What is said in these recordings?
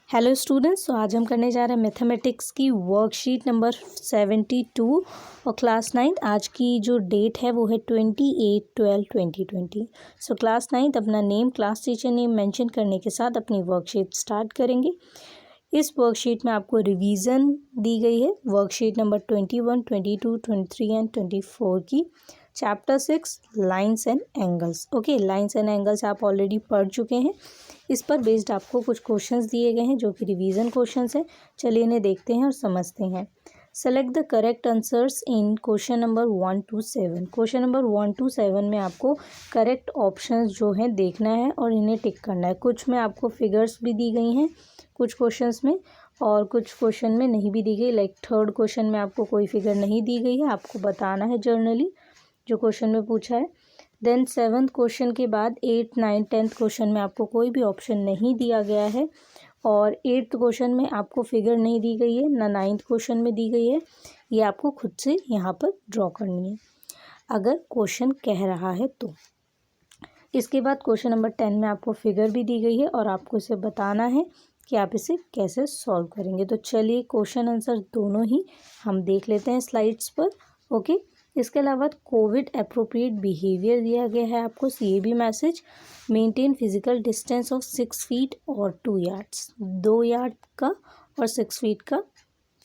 Hello students, तो आज हम करने जा रहे हैं मैथमेटिक्स की वर्कशीट नंबर 72 और क्लास 9। आज की जो डेट है वो है 28/12/2020। सो क्लास 9 अपना name, class teacher name mention करने के साथ अपनी वर्कशीट स्टार्ट करेंगे। इस वर्कशीट में आपको रिवीजन दी गई है वर्कशीट नंबर 21, 22, 23 एंड 24 की। Chapter 6 lines and angles. Okay, lines and angles आप ऑलरेडी पढ़ चुके हैं। इस पर बेस्ड आपको कुछ क्वेश्चंस दिए गए हैं जो कि रिवीजन क्वेश्चंस हैं। चलिए इन्हें देखते हैं और समझते हैं। Select the correct answers in question number 1 to 7। Question number 1 to 7 में आपको करेक्ट ऑप्शंस जो हैं देखना है और इन्हें टिक करना है। कुछ में आपको फिगर्स भी दी गई हैं कुछ क्वेश्चंस में, और कुछ क्वेश्चन में नहीं भी दी गई। लाइक थर्ड क्वेश्चन में आपको कोई फिगर नहीं दी गई है, आपको बताना है जर्नली जो क्वेश्चन में पूछा है। देन 7th क्वेश्चन के बाद 8, 9, 10th क्वेश्चन में आपको कोई भी ऑप्शन नहीं दिया गया है, और 8th क्वेश्चन में आपको फिगर नहीं दी गई है, ना 9th क्वेश्चन में दी गई है। ये आपको खुद से यहाँ पर ड्रॉ करनी है अगर क्वेश्चन कह रहा है तो। इसके बाद क्वेश्चन नंबर 10 में आपको फिगर भी दी गई है और आपको इसे बताना है कि आप इसे कैसे सॉल्व करेंगे। तो चलिए क्वेश्चन आंसर दोनों ही हम देख लेते हैं स्लाइड्स पर। ओके, इसके अलावा कोविड अप्रोप्रिएट बिहेवियर दिया गया है आपको, ये भी message. Maintain physical distance of 6 feet और 2 यार्ड्स। 2 यार्ड का और 6 फीट का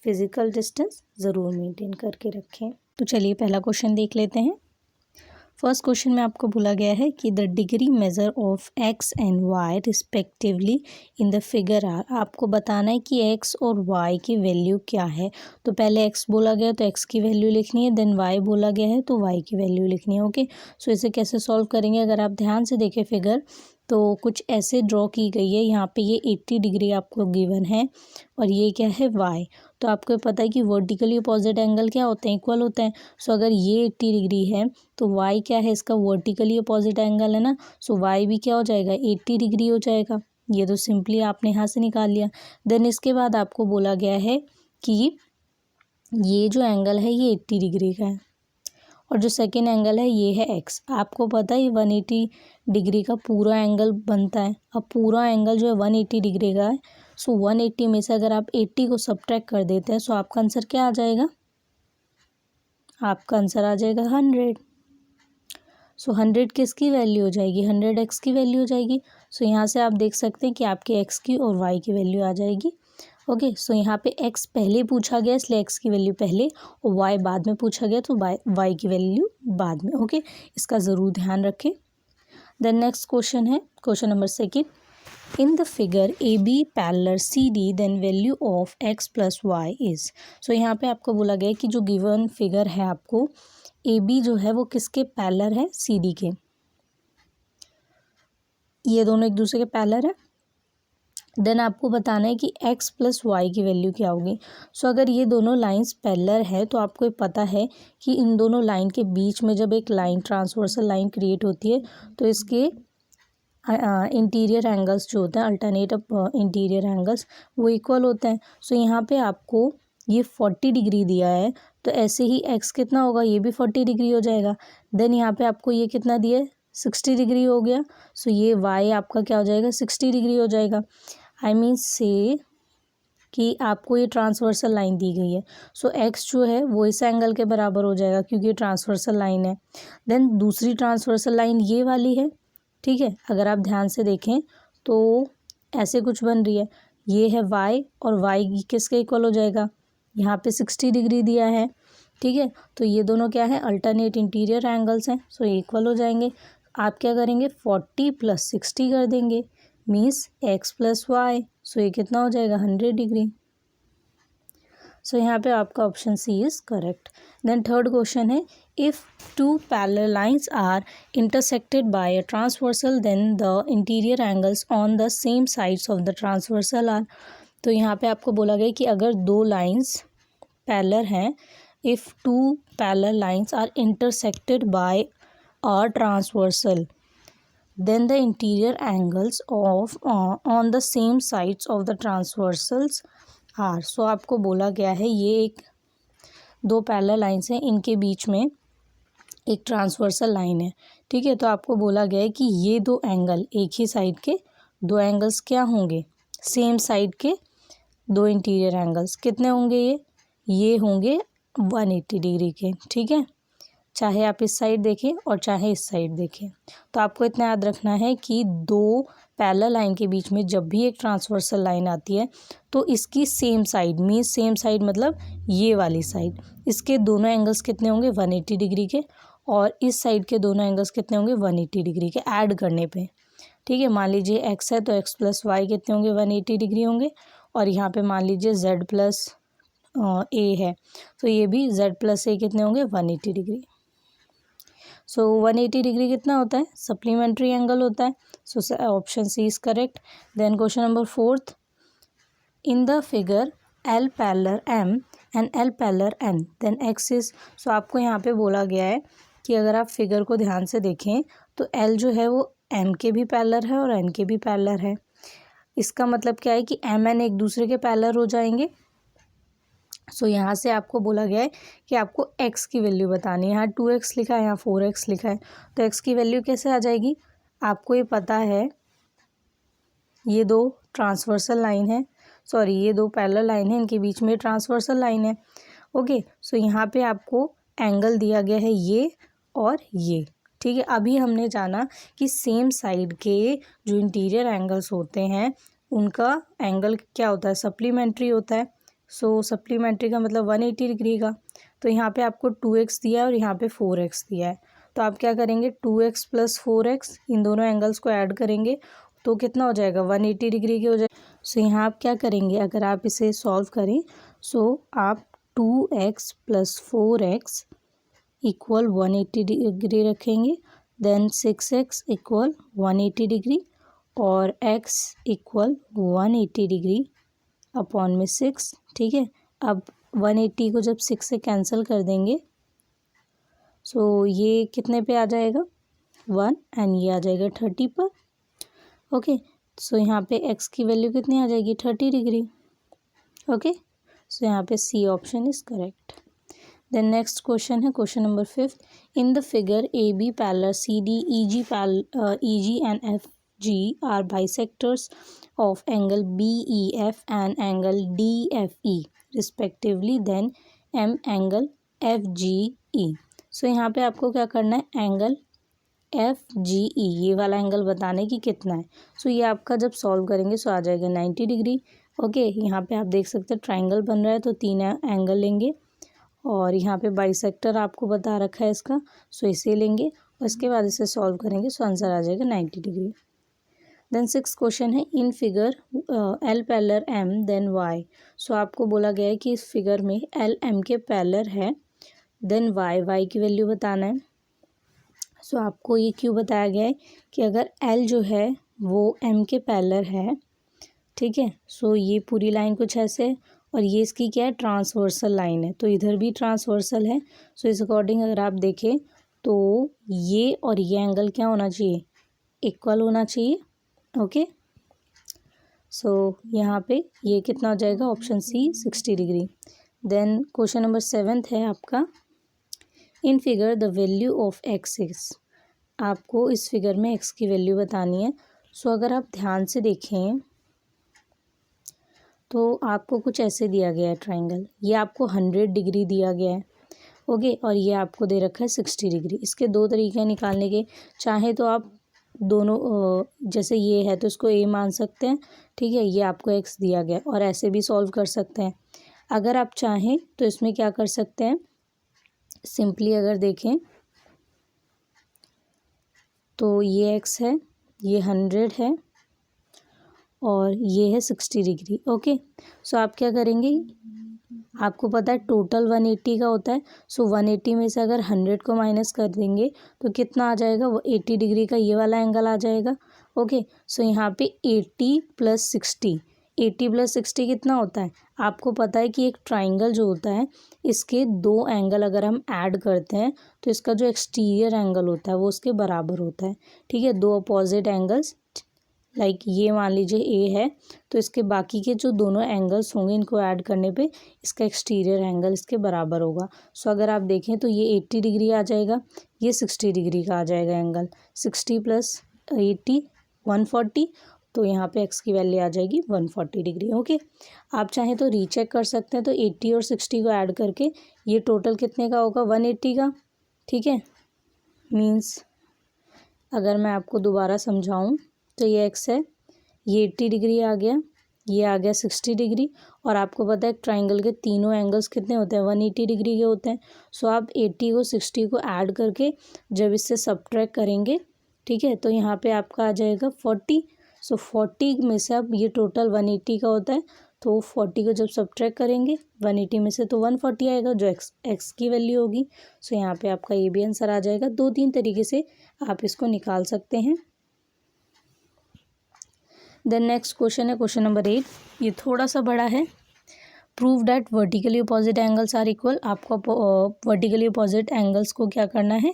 फिजिकल डिस्टेंस ज़रूर मेंटेन करके रखें। तो चलिए पहला क्वेश्चन देख लेते हैं। फर्स्ट क्वेश्चन में आपको बोला गया है कि the degree measure of x and y respectively in the figure are. आपको बताना है कि एक्स और वाई की वैल्यू क्या है। तो पहले एक्स बोला गया तो एक्स की वैल्यू लिखनी है, देन वाई बोला गया है तो वाई की वैल्यू लिखनी है। ओके, सो इसे कैसे सॉल्व करेंगे, अगर आप ध्यान से देखें फिगर तो कुछ ऐसे ड्रॉ की गई है। यहाँ पे ये 80 डिग्री आपको गिवन है और ये क्या है वाई। तो आपको पता है कि वर्टिकली अपोजिट एंगल क्या होते हैं, इक्वल होते हैं। सो अगर ये 80 डिग्री है तो वाई क्या है, इसका वर्टिकली अपोजिट एंगल है ना। सो वाई भी क्या हो जाएगा, 80 डिग्री हो जाएगा। ये तो सिंपली आपने यहाँ से निकाल लिया। देन इसके बाद आपको बोला गया है कि ये जो एंगल है ये 80 डिग्री का है और जो सेकेंड एंगल है ये है एक्स। आपको पता है 180 डिग्री का पूरा एंगल बनता है। अब पूरा एंगल जो है 180 डिग्री का है। सो 180 में से अगर आप 80 को सब्ट्रैक्ट कर देते हैं सो आपका आंसर क्या आ जाएगा, आपका आंसर आ जाएगा 100। सो 100 किसकी वैल्यू हो जाएगी, 100 एक्स की वैल्यू हो जाएगी। सो यहाँ से आप देख सकते हैं कि आपके एक्स की और वाई की वैल्यू आ जाएगी। ओके, सो यहाँ पे एक्स पहले पूछा गया इसलिए एक्स की वैल्यू पहले और वाई बाद में पूछा गया तो वाई की वैल्यू बाद में। ओके, इसका ज़रूर ध्यान रखें। देन नेक्स्ट क्वेश्चन है question number 2। In the figure A B parallel C D then value of X plus Y is. So यहाँ पे आपको बोला गया है कि जो गिवन फिगर है आपको ए बी जो है वो किसके पैरेलल है, सी डी के। ये दोनों एक दूसरे के पैरेलल है। देन आपको बताना है कि x प्लस वाई की वैल्यू क्या होगी। सो अगर ये दोनों लाइंस पैरेलल है तो आपको पता है कि इन दोनों लाइन के बीच में जब एक लाइन ट्रांसवर्सल लाइन क्रिएट होती है तो इसके इंटीरियर एंगल्स जो होते हैं, अल्टरनेटिव इंटीरियर एंगल्स, वो इक्वल होते हैं। सो यहाँ पे आपको ये 40 डिग्री दिया है तो ऐसे ही x कितना होगा, ये भी 40 डिग्री हो जाएगा। देन यहाँ पे आपको ये कितना दिया है, 60 डिग्री हो गया। सो ये y आपका क्या हो जाएगा, 60 डिग्री हो जाएगा। आई मीन से कि आपको ये ट्रांसवर्सल लाइन दी गई है। सो x जो है वो इस एंगल के बराबर हो जाएगा क्योंकि ये ट्रांसवर्सल लाइन है। देन दूसरी ट्रांसवर्सल लाइन ये वाली है, ठीक है। अगर आप ध्यान से देखें तो ऐसे कुछ बन रही है, ये है y और y किसके इक्वल हो जाएगा, यहाँ पे 60 डिग्री दिया है, ठीक है। तो ये दोनों क्या है, अल्टरनेट इंटीरियर एंगल्स हैं। सो इक्वल हो जाएंगे। आप क्या करेंगे, 40 + 60 कर देंगे, मीन्स x प्लस वाई। सो ये कितना हो जाएगा, 100 डिग्री। सो यहाँ पे आपका option C is correct. Then third question है, if two parallel lines are intersected by a transversal then the interior angles on the same sides of the transversal are. तो यहाँ पे आपको बोला गया कि अगर दो लाइंस पैरेलल हैं, if two parallel lines are intersected by a transversal then the interior angles of on the same sides of the transversals are। so आपको बोला गया है ये एक दो पैरेलल लाइंस हैं, इनके बीच में एक ट्रांसवर्सल लाइन है, ठीक है। तो आपको बोला गया है कि ये दो एंगल एक ही साइड के दो एंगल्स क्या होंगे, सेम साइड के दो इंटीरियर एंगल्स कितने होंगे? ये होंगे 180 डिग्री के, ठीक है। चाहे आप इस साइड देखें और चाहे इस साइड देखें। तो आपको इतना याद रखना है कि दो पैरेलल लाइन के बीच में जब भी एक ट्रांसवर्सल लाइन आती है तो इसकी same side, means same side मतलब ये वाली साइड, इसके दोनों एंगल्स कितने होंगे? 180 डिग्री के। और इस साइड के दोनों एंगल्स कितने होंगे? 180 डिग्री के ऐड करने पे, ठीक है। मान लीजिए एक्स है तो एक्स प्लस वाई कितने होंगे? 180 डिग्री होंगे। और यहाँ पे मान लीजिए जेड प्लस ए है तो ये भी जेड प्लस ए कितने होंगे? 180 डिग्री। सो 180 डिग्री कितना होता है? सप्लीमेंट्री एंगल होता है। So option C is correct. Then question number 4, in the figure L parallel M and L parallel N then X is. So आपको यहाँ पे बोला गया है कि अगर आप फिगर को ध्यान से देखें तो एल जो है वो एम के भी पैरेलल है और एन के भी पैरेलल है। इसका मतलब क्या है कि एम एन एक दूसरे के पैरेलल हो जाएंगे। सो यहाँ से आपको बोला गया है कि आपको x की वैल्यू बतानी है। यहाँ 2x लिखा है, यहाँ 4x लिखा है, तो x की वैल्यू कैसे आ जाएगी? आपको ये पता है ये दो ट्रांसवर्सल लाइन है, सॉरी ये दो पैरेलल लाइन है, इनके बीच में ट्रांसवर्सल लाइन है। ओके, सो यहाँ पे आपको एंगल दिया गया है ये और ये, ठीक है। अभी हमने जाना कि सेम साइड के जो इंटीरियर एंगल्स होते हैं उनका एंगल क्या होता है? सप्लीमेंट्री होता है। सो सप्लीमेंट्री का मतलब 180 डिग्री का। तो यहाँ पे आपको 2x दिया है और यहाँ पे 4x दिया है, तो आप क्या करेंगे? 2x प्लस 4x इन दोनों एंगल्स को ऐड करेंगे तो कितना हो जाएगा? 180 डिग्री के हो जाएगा। सो यहाँ आप क्या करेंगे? अगर आप इसे सॉल्व करें सो आप 2x plus 4x equal 180 degree रखेंगे, देन 6x इक्वल 180 डिग्री और x इक्वल 180 डिग्री अपॉन में 6, ठीक है। अब 180 को जब 6 से कैंसिल कर देंगे सो ये कितने पे आ जाएगा? 1 एंड ये आ जाएगा 30 पर। ओके, सो यहाँ पे x की वैल्यू कितनी आ जाएगी? 30 डिग्री। ओके, सो यहाँ पे C option is correct. Then next question है question number 5, in the figure A B parallel C D E G and F G are bisectors of angle BEF and angle DFE respectively, then M angle FGE। सो यहाँ पे आपको क्या करना है? Angle FGE ये वाला angle बताने की कितना है। सो ये आपका जब सॉल्व करेंगे सो आ जाएगा 90 डिग्री। ओके, यहाँ पे आप देख सकते हैं ट्राइंगल बन रहा है तो 3 एंगल लेंगे और यहाँ पे बाइसेक्टर आपको बता रखा है इसका, सो इसे लेंगे और इसके बाद इसे सॉल्व करेंगे सो आंसर आ जाएगा 90 डिग्री। देन 6 क्वेश्चन है, in figure L parallel M then Y. So आपको बोला गया है कि इस फिगर में एल एम के पैरेलल है, देन वाई की वैल्यू बताना है। सो आपको ये क्यों बताया गया है कि अगर एल जो है वो एम के पैरेलल है, ठीक है। सो ये पूरी लाइन कुछ ऐसे और ये इसकी क्या है? ट्रांसवर्सल लाइन है, तो इधर भी ट्रांसवर्सल है। सो इस अकॉर्डिंग अगर आप देखें तो ये और ये एंगल क्या होना चाहिए? इक्वल होना चाहिए। ओके, सो यहाँ पे ये कितना हो जाएगा? ऑप्शन सी 60 डिग्री। देन क्वेश्चन नंबर 7 है आपका, in figure the value of x is. आपको इस फिगर में एक्स की वैल्यू बतानी है। सो अगर आप ध्यान से देखें तो आपको कुछ ऐसे दिया गया है ट्राइंगल, ये आपको 100 डिग्री दिया गया है। ओके, और ये आपको दे रखा है 60 डिग्री। इसके दो तरीके हैं निकालने के, चाहे तो आप दोनों जैसे ये है तो इसको ए मान सकते हैं, ठीक है, ये आपको एक्स दिया गया और ऐसे भी सॉल्व कर सकते हैं। अगर आप चाहें तो इसमें क्या कर सकते हैं? सिंपली अगर देखें तो ये एक्स है, ये 100 है और ये है 60 डिग्री। ओके, सो आप क्या करेंगे? आपको पता है टोटल 180 का होता है। सो 180 में से अगर 100 को माइनस कर देंगे तो कितना आ जाएगा? वो 80 डिग्री का ये वाला एंगल आ जाएगा। ओके, सो यहाँ पे 80 प्लस 60, 80 प्लस 60 कितना होता है? आपको पता है कि एक ट्राइंगल जो होता है इसके दो एंगल अगर हम ऐड करते हैं तो इसका जो एक्सटीरियर एंगल होता है वो उसके बराबर होता है, ठीक है। दो अपोजिट एंगल्स लाइक ये मान लीजिए ए है तो इसके बाकी के जो दोनों एंगल्स होंगे इनको ऐड करने पे इसका एक्सटीरियर एंगल इसके बराबर होगा। सो अगर आप देखें तो ये 80 डिग्री आ जाएगा, ये 60 डिग्री का आ जाएगा एंगल। 60 प्लस 80 140 तो यहाँ पे एक्स की वैल्यू आ जाएगी 140 डिग्री। ओके, आप चाहें तो रीचेक कर सकते हैं। तो 80 और 60 को ऐड करके ये टोटल कितने का होगा, 180 का। ठीक है, मीन्स अगर मैं आपको दोबारा समझाऊं तो ये एक्स है, ये 80 डिग्री आ गया, ये आ गया 60 डिग्री। और आपको पता है ट्राइंगल के तीनों एंगल्स कितने होते हैं, 180 डिग्री के होते हैं। सो आप 80 को 60 को ऐड करके जब इससे सब्ट्रैक्ट करेंगे, ठीक है, तो यहाँ पे आपका आ जाएगा 40। सो 40 में से अब ये टोटल 180 का होता है, तो 40 को जब सब्ट्रैक्ट करेंगे 180 में से तो 140 आएगा, जो एक्स की वैल्यू होगी। सो यहाँ पे आपका ये भी आंसर आ जाएगा। 2-3 तरीके से आप इसको निकाल सकते हैं। देन नेक्स्ट क्वेश्चन है क्वेश्चन नंबर 8। ये थोड़ा सा बड़ा है। Prove that vertically opposite angles are equal. आपको वर्टिकली अपोजिट एंगल्स को क्या करना है,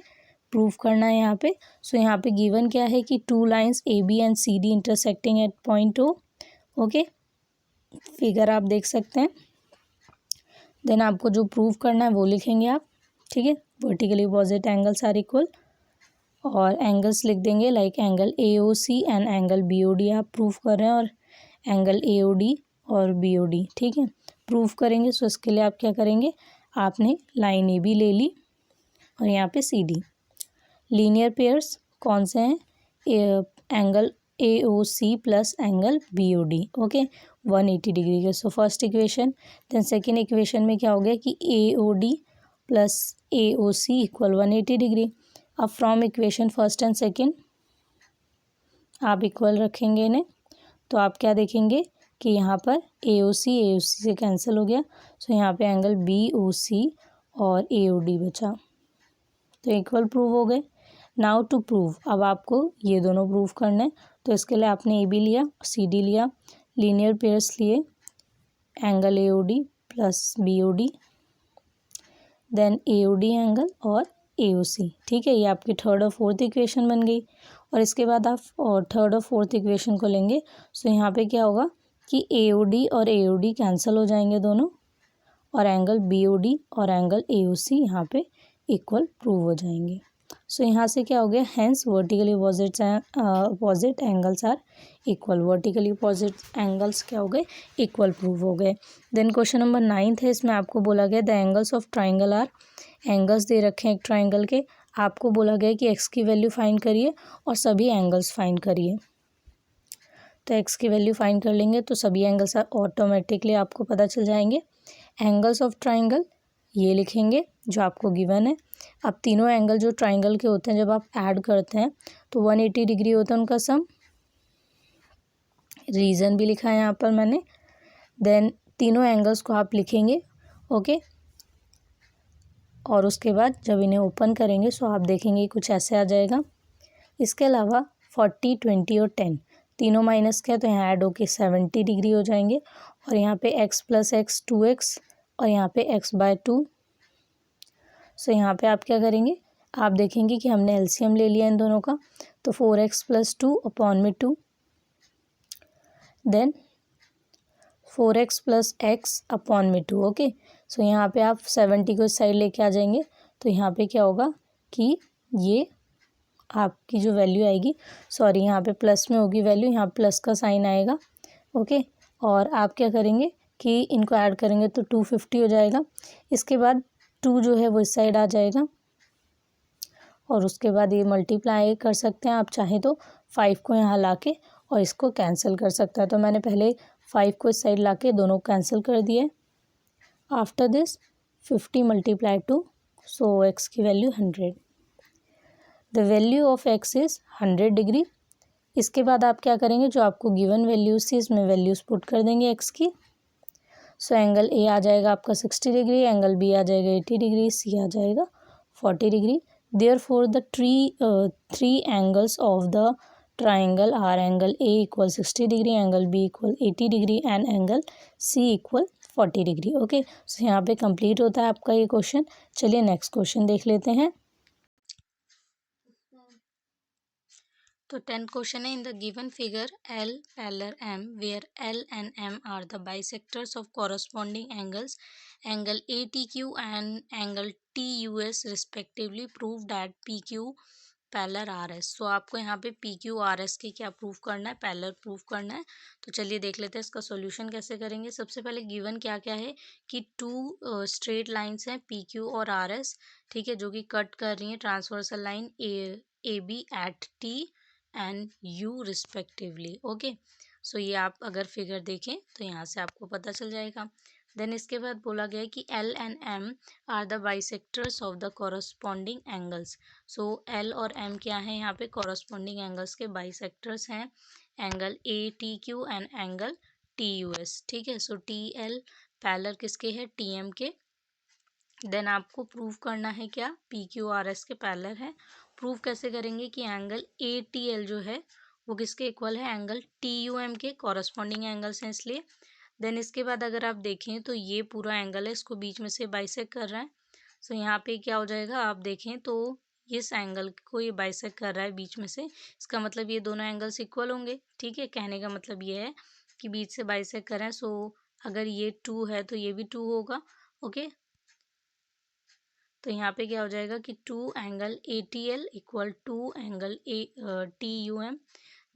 प्रूव करना है यहाँ पे। सो यहाँ पे गिवन क्या है कि 2 lines A B and C D intersecting at point O. Okay, figure आप देख सकते हैं। देन आपको जो प्रूव करना है वो लिखेंगे आप। ठीक है, vertically opposite angles are equal, और एंगल्स लिख देंगे like angle A O C and angle B O D आप प्रूव कर रहे हैं, और एंगल ए ओ डी और बी ओ डी। ठीक है, प्रूव करेंगे। सो इसके लिए आप क्या करेंगे, आपने लाइन ए बी ले ली और यहाँ पे सी डी। लीनियर पेयर्स कौन से हैं, angle A O C plus angle B O D. Okay, 180 degree के। So first equation. Then second equation में क्या हो गया कि A O D plus A O C equal 180 degree. अब from equation first and second आप equal रखेंगे इन्हें, तो आप क्या देखेंगे कि यहाँ पर ए ओ सी से कैंसिल हो गया। सो यहाँ पे एंगल बी ओ सी और ए ओ डी बचा, तो इक्वल प्रूव हो गए। नाउ टू प्रूव, अब आपको ये दोनों प्रूव करने हैं। तो इसके लिए आपने ए बी लिया, सी डी लिया, लीनियर पेयर्स लिए, angle A O D plus B O D, then A O D angle और ए ओ सी। ठीक है, ये आपकी थर्ड और फोर्थ इक्वेशन बन गई। और इसके बाद आप थर्ड और फोर्थ इक्वेशन को लेंगे। सो यहाँ पे क्या होगा कि ए ओ डी और ए ओ डी कैंसिल हो जाएंगे दोनों, और एंगल बी ओ डी और एंगल ए ओ सी यहाँ पे इक्वल प्रूव हो जाएंगे। सो यहाँ से क्या हो गया, hence vertically opposite angles are equal. Vertically opposite angles क्या हो गए, इक्वल प्रूव हो गए। देन क्वेश्चन नंबर 9 है। इसमें आपको बोला गया the angles of triangle are, angles दे रखे हैं एक ट्राइंगल के। आपको बोला गया कि एक्स की वैल्यू फाइंड करिए और सभी एंगल्स फाइंड करिए। तो एक्स की वैल्यू फाइंड कर लेंगे तो सभी एंगल्स ऑटोमेटिकली आपको पता चल जाएंगे। एंगल्स ऑफ ट्राइंगल ये लिखेंगे जो आपको गिवन है। अब तीनों एंगल जो ट्राइंगल के होते हैं जब आप ऐड करते हैं तो 180 डिग्री होता है उनका सम। रीज़न भी लिखा है यहाँ पर मैंने। देन तीनों एंगल्स को आप लिखेंगे। ओके, और उसके बाद जब इन्हें ओपन करेंगे सो आप देखेंगे कुछ ऐसे आ जाएगा। इसके अलावा 40, 20 और 10 तीनों माइनस किया तो यहाँ ऐड होके 70 डिग्री हो जाएंगे। और यहाँ पे x प्लस एक्स 2x और यहाँ पे x/2। सो यहाँ पे आप क्या करेंगे, आप देखेंगे कि हमने एलसीएम ले लिया इन दोनों का, तो 4x + 2 अपॉन में 2, देन 4x + x अपॉन में 2। ओके, सो यहाँ पे आप 70 को इस साइड लेके आ जाएंगे, तो यहाँ पे क्या होगा कि ये आपकी जो वैल्यू आएगी, सॉरी यहाँ पे प्लस में होगी वैल्यू, यहाँ प्लस का साइन आएगा। ओके, और आप क्या करेंगे कि इनको ऐड करेंगे तो 250 हो जाएगा। इसके बाद 2 जो है वो इस साइड आ जाएगा, और उसके बाद ये मल्टीप्लाई कर सकते हैं आप चाहें तो 5 को यहाँ लाके और इसको कैंसिल कर सकते हैं। तो मैंने पहले 5 को इस साइड लाके दोनों कैंसिल कर दिए। आफ्टर दिस 50 × 2, सो एक्स की value 100। The value of x is 100 degree. इसके बाद आप क्या करेंगे, जो आपको गिवन वैल्यूज थी इसमें वैल्यूज पुट कर देंगे एक्स की। सो एंगल ए आ जाएगा आपका 60 डिग्री, एंगल बी आ जाएगा 80 डिग्री, सी आ जाएगा 40 degree. Therefore the three angles of the triangle are angle A equal 60 degree, angle B equal 80 degree and angle C equal 40 degree. Okay, so यहाँ पे complete होता है आपका ये क्वेश्चन। चलिए नेक्स्ट क्वेश्चन देख लेते हैं। तो 10th क्वेश्चन है, in the given figure L parallel M where L and M are the bisectors of corresponding angles, angle ATQ and angle TUS respectively, prove that PQ parallel R S. So आपको यहाँ पे P Q R S की क्या proof करना है, parallel proof करना है। तो चलिए देख लेते हैं इसका सॉल्यूशन कैसे करेंगे। सबसे पहले गिवन क्या क्या है कि टू स्ट्रेट लाइंस हैं पी क्यू और आर एस, ठीक है, जो कि कट कर रही हैं transversal line A B at T and U respectively. Okay, so ये आप अगर फिगर देखें तो यहाँ से आपको पता चल जाएगा। देन इसके बाद बोला गया है कि L and M are the bisectors of the corresponding angles. So L और एम क्या है यहाँ पे, कॉरस्पॉन्डिंग एंगल्स के बाइसेक्टर्स हैं, angle A T Q and angle T U S, ठीक है। सो टी एल पैरेलल किसके है, टी एम के। देन आपको प्रूव करना है क्या, पी क्यू आर एस के पैरेलल है। प्रूव कैसे करेंगे कि एंगल ए टी एल जो है वो किसके इक्वल है, एंगल टी यू एम के, कॉरस्पॉन्डिंग एंगल्स हैं इसलिए। देन इसके बाद अगर आप देखें तो ये पूरा एंगल है, इसको बीच में से बाइसेक्ट कर रहा है। सो यहाँ पे क्या हो जाएगा, आप देखें तो इस एंगल को ये बाइसेक्ट कर रहा है बीच में से, इसका मतलब ये दोनों एंगल्स इक्वल होंगे, ठीक है। कहने का मतलब ये है कि बीच से बाइसेक्ट कर रहे हैं। सो अगर ये 2 है तो ये भी 2 होगा। ओके, तो यहाँ पे क्या हो जाएगा कि 2 angle A T L equal 2 angle A T U M.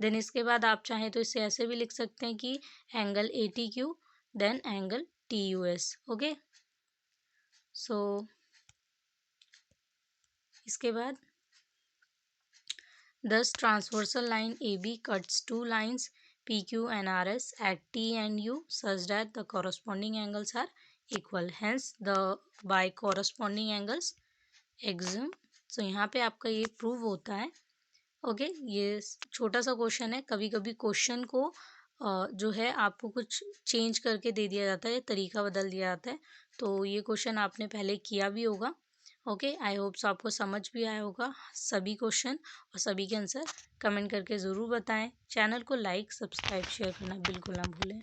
Then इसके बाद आप चाहें तो इसे ऐसे भी लिख सकते हैं कि angle A T Q then angle T U S. Okay, so इसके बाद thus transversal line AB cuts two lines PQ and RS at T and U such that the corresponding angles are equal. Hence the by corresponding angles axiom. So यहाँ पे आपका ये prove होता है। Okay, ये छोटा सा क्वेश्चन है। कभी कभी क्वेश्चन को जो है आपको कुछ चेंज करके दे दिया जाता है, तरीका बदल दिया जाता है। तो ये क्वेश्चन आपने पहले किया भी होगा। ओके, आई होप सो आपको समझ भी आया होगा सभी क्वेश्चन और सभी के आंसर। कमेंट करके ज़रूर बताएं। चैनल को लाइक सब्सक्राइब शेयर करना बिल्कुल ना भूलें।